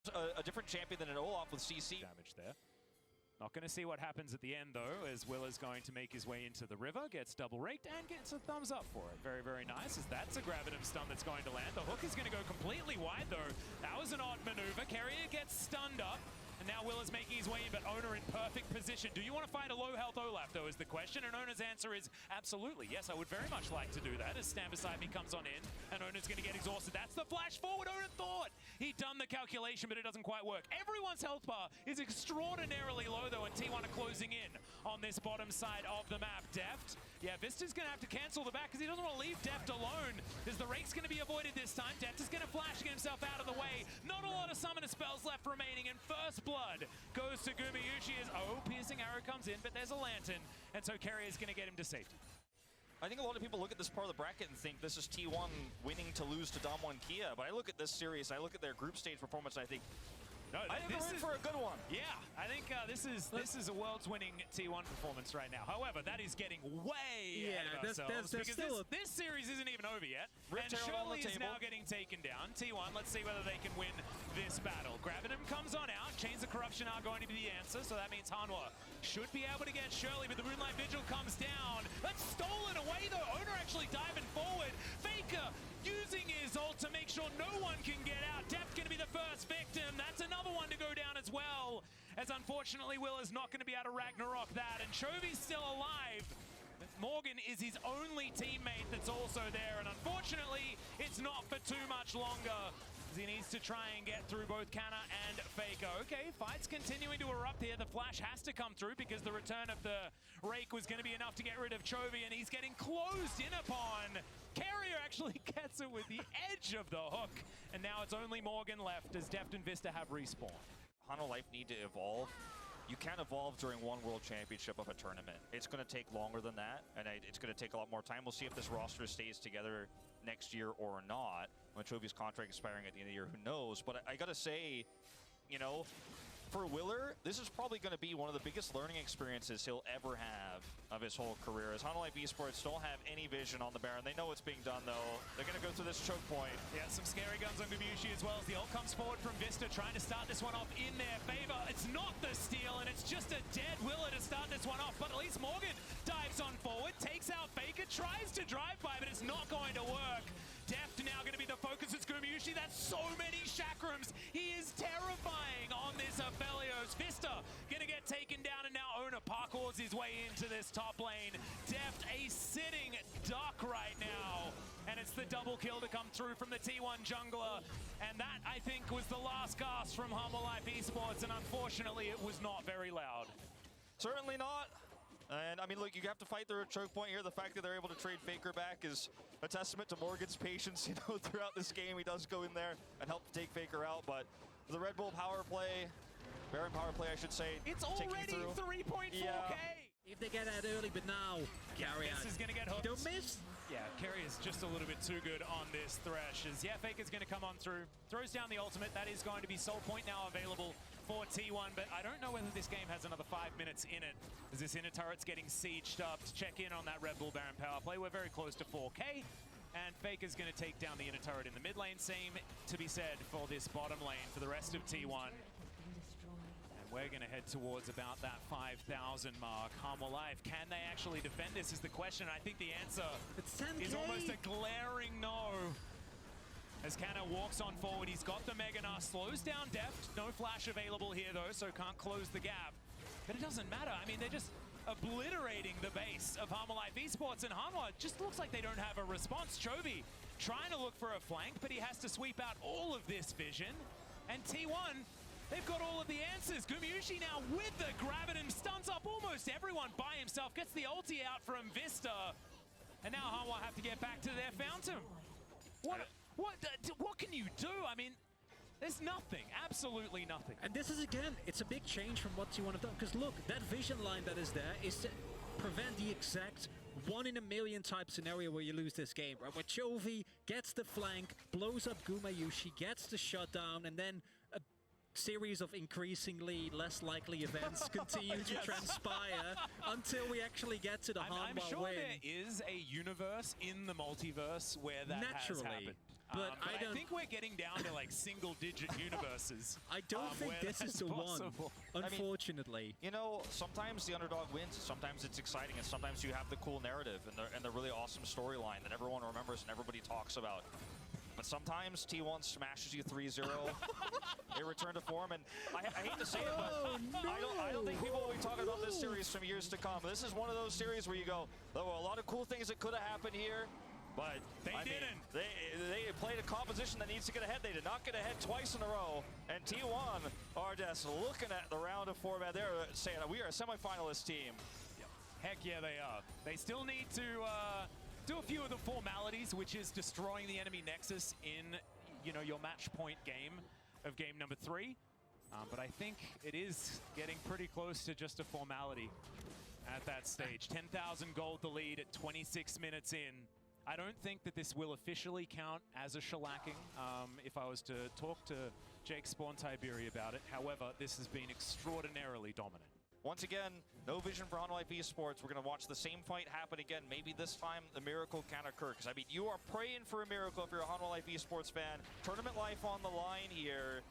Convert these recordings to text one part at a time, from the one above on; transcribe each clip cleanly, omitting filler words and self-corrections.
a different champion than an Olaf with CC. Damage there. Not going to see what happens at the end, though, as Will is going to make his way into the river, gets double raked, and gets a thumbs up for it. Very, very nice, as that's a Gravitum stun that's going to land. The hook is going to go completely wide, though. That was an odd maneuver. Carrier gets stunned up, and now Will is making his way in, but Owner in perfect position. Do you want to fight a low-health Olaf, though, is the question, and Owner's answer is absolutely. Yes, I would very much like to do that, as Stand Beside Me comes on in, and Owner's going to get exhausted. That's the flash forward. Owner thought he'd done the calculation, but it doesn't quite work. Everyone's health bar is extraordinarily low, though, and T1 are closing in on this bottom side of the map. Deft, yeah, Vista's going to have to cancel the back because he doesn't want to leave Deft alone, because the rake's going to be avoided this time. Deft is going to flash to get himself out of the way. Not a lot of summoner spells left remaining, and first blood goes to Gumayushi as, oh, piercing arrow comes in, but there's a lantern, and so Carrier's going to get him to safety. I think a lot of people look at this part of the bracket and think this is T1 winning to lose to Dom1 Kia, but I look at this series, I look at their group stage performance, and I think, no, I think they're in for a good one. Yeah, I think this is a world's winning T1 performance right now. However, that is getting way ahead of ourselves because this series isn't even over yet. And Shirley is now getting taken down. T1, let's see whether they can win this battle. Gravitum comes on out. Chains of Corruption are going to be the answer, so that means Hanwha should be able to get Shirley, but the Moonlight Vigil comes down. That's stolen away, though. Owner actually diving forward. Faker using his ult to make sure no one can get out. Deft going to be the first victim. That's another one to go down as well, as unfortunately Will is not going to be able to Ragnarok that, and Chovy's still alive. But Morgan is his only teammate that's also there, and unfortunately it's not for too much longer, as he needs to try and get through both Canna and Faker. Okay, fight's continuing to erupt here. The flash has to come through because the return of the Rake was going to be enough to get rid of Chovy, and he's getting closed in upon. Carrier actually gets it with the edge of the hook, and now it's only Morgan left as Deft and Vista have respawned. Hano Life need to evolve. You can't evolve during one World Championship of a tournament. It's going to take longer than that, and it's going to take a lot more time. We'll see if this roster stays together next year or not. When Chovy's contract expiring at the end of the year, who knows? But I got to say, you know, for Willer, this is probably going to be one of the biggest learning experiences he'll ever have of his whole career. As Hano Life Esports don't have any vision on the Baron. They know what's being done, though. They're going to go through this choke point. Yeah, some scary guns on Gumayushi as well, as the ult comes forward from Vista, trying to start this one off in their favor. It's not the steal, and it's just a dead Willer to start this one off, but at least Morgan dives on forward, takes out Faker, tries to drive by, but it's not going to work. Deft now going to be the focus. It's Gumayushi. That's so many chakrams. He is terrifying on this Aphelios. Vista going to get taken down, and now Owner parkours his way into this top lane. Deft a sitting duck right now, and it's the double kill to come through from the T1 jungler, and that, I think, was the last gasp from Humble Life Esports, and unfortunately it was not very loud. Certainly not. And I mean, look, you have to fight through a choke point here. The fact that they're able to trade Faker back is a testament to Morgan's patience. You know, throughout this game, he does go in there and help to take Faker out. But the Red Bull power play, Baron power play, I should say, it's already 3.4K. Yeah. If they get out early, but now Carrier, this is going to get hooked. Don't miss. Yeah, Carrier's just a little bit too good on this Thresh. As yeah, Faker's going to come on through, throws down the ultimate. That is going to be Soul Point now available for T1, but I don't know whether this game has another 5 minutes in it, as this inner turret's getting sieged up. To check in on that Red Bull Baron power play, we're very close to 4K, and Faker's going to take down the inner turret in the mid lane. Same to be said for this bottom lane for the rest of T1. We're going to head towards about that 5,000 mark. Humble Life, can they actually defend this is the question. I think the answer is almost a glaring no. As Canna walks on forward, he's got the Mega Gnar, slows down Deft. No flash available here though, so can't close the gap. But it doesn't matter. I mean, they're just obliterating the base of Humble Life Esports, and Hanwha just looks like they don't have a response. Chovy trying to look for a flank, but he has to sweep out all of this vision. And T1, they've got all of the answers. Gumayushi now with the Gravitum, stuns up almost everyone by himself, gets the ulti out from Vista, and now Hanwha have to get back to their fountain. What can you do? I mean, there's nothing, absolutely nothing. And this is, again, it's a big change from what you want to do. Because look, that vision line that is there is to prevent the exact 1 in a million type scenario where you lose this game, right? Where Chovy gets the flank, blows up Gumayushi, gets the shutdown, and then a series of increasingly less likely events continue to transpire until we actually get to the Hanwha I'm sure win. there is a universe in the multiverse where that has happened. But I don't think we're getting down to like single-digit universes. I don't think where this is that's the possible. one, unfortunately. You know, sometimes the underdog wins, sometimes it's exciting, and sometimes you have the cool narrative and the really awesome storyline that everyone remembers and everybody talks about. But sometimes T1 smashes you 3-0, they return to form, and I hate to say it, but I don't think people will be talking about this series from years to come. This is one of those series where you go, there were a lot of cool things that could have happened here, but They didn't. They played a composition that needs to get ahead. They did not get ahead twice in a row, and T1 are just looking at the round of format. They're saying we are a semifinalist team. Heck yeah, they are. They still need to do a few of the formalities, which is destroying the enemy nexus in, you know, your match point game of game number 3. But I think it is getting pretty close to just a formality at that stage. 10,000 gold the lead at 26 minutes in. I don't think that this will officially count as a shellacking if I was to talk to Jake Spawn Tiberi about it. However, this has been extraordinarily dominant. Once again, no vision for Hanwha Life Esports. We're going to watch the same fight happen again. Maybe this time the miracle can occur. Because, I mean, you are praying for a miracle if you're a Hanwha Life Esports fan. Tournament life on the line here.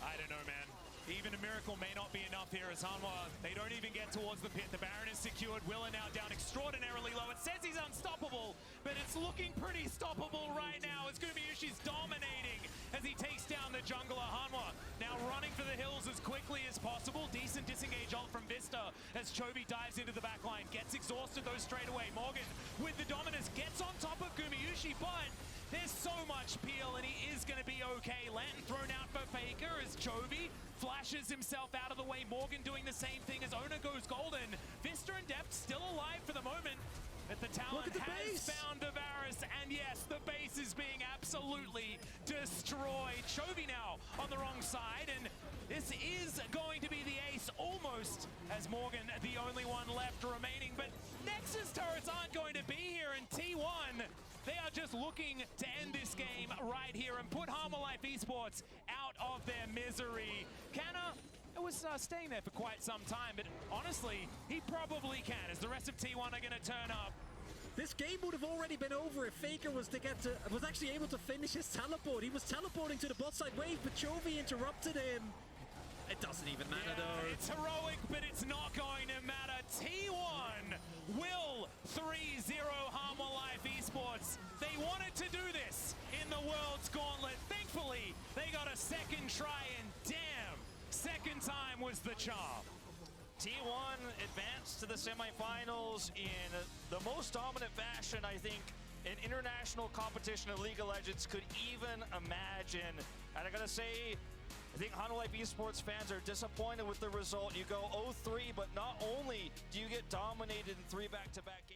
I don't know, man. Even a miracle may not be enough here as Hanwha, they don't even get towards the pit. The Baron is secured. Willa now down extraordinarily low. It says he's unstoppable, but it's looking pretty stoppable right now. It's Gumayushi's dominating as he takes down the jungler. Hanwha now running for the hills as quickly as possible. Decent disengage ult from Vista as Chovy dives into the backline. Gets exhausted though straight away. Morgan with the dominance gets on top of Gumayushi, but there's so much peel and he is going to be okay. Lantern thrown out for Faker as Chovy flashes himself out of the way. Morgan doing the same thing as Ona goes golden. Vista and Depth still alive for the moment. But the Talon has found the Varus, and yes, the base is being absolutely destroyed. Chovy now on the wrong side, and this is going to be the ace almost as Morgan the only one left remaining. But Nexus turrets aren't going to be here, and T1, they are just looking to end this game right here and put Hanwha Life Esports out of their misery. Canna was staying there for quite some time, but honestly, he probably can, as the rest of T1 are going to turn up. This game would have already been over if Faker was actually able to finish his teleport. He was teleporting to the bot side wave, but Chovy interrupted him. It doesn't even matter though. It's heroic, but it's not going to matter. T1 will 3-0 Hanwha Life Esports. They wanted to do this in the World's Gauntlet. Thankfully, they got a second try, and damn, second time was the charm. T1 advanced to the semifinals in the most dominant fashion, I think, an international competition of League of Legends could even imagine. And I gotta say, I think Hanwha Life Esports fans are disappointed with the result. You go 0-3, but not only do you get dominated in 3 back-to-back games,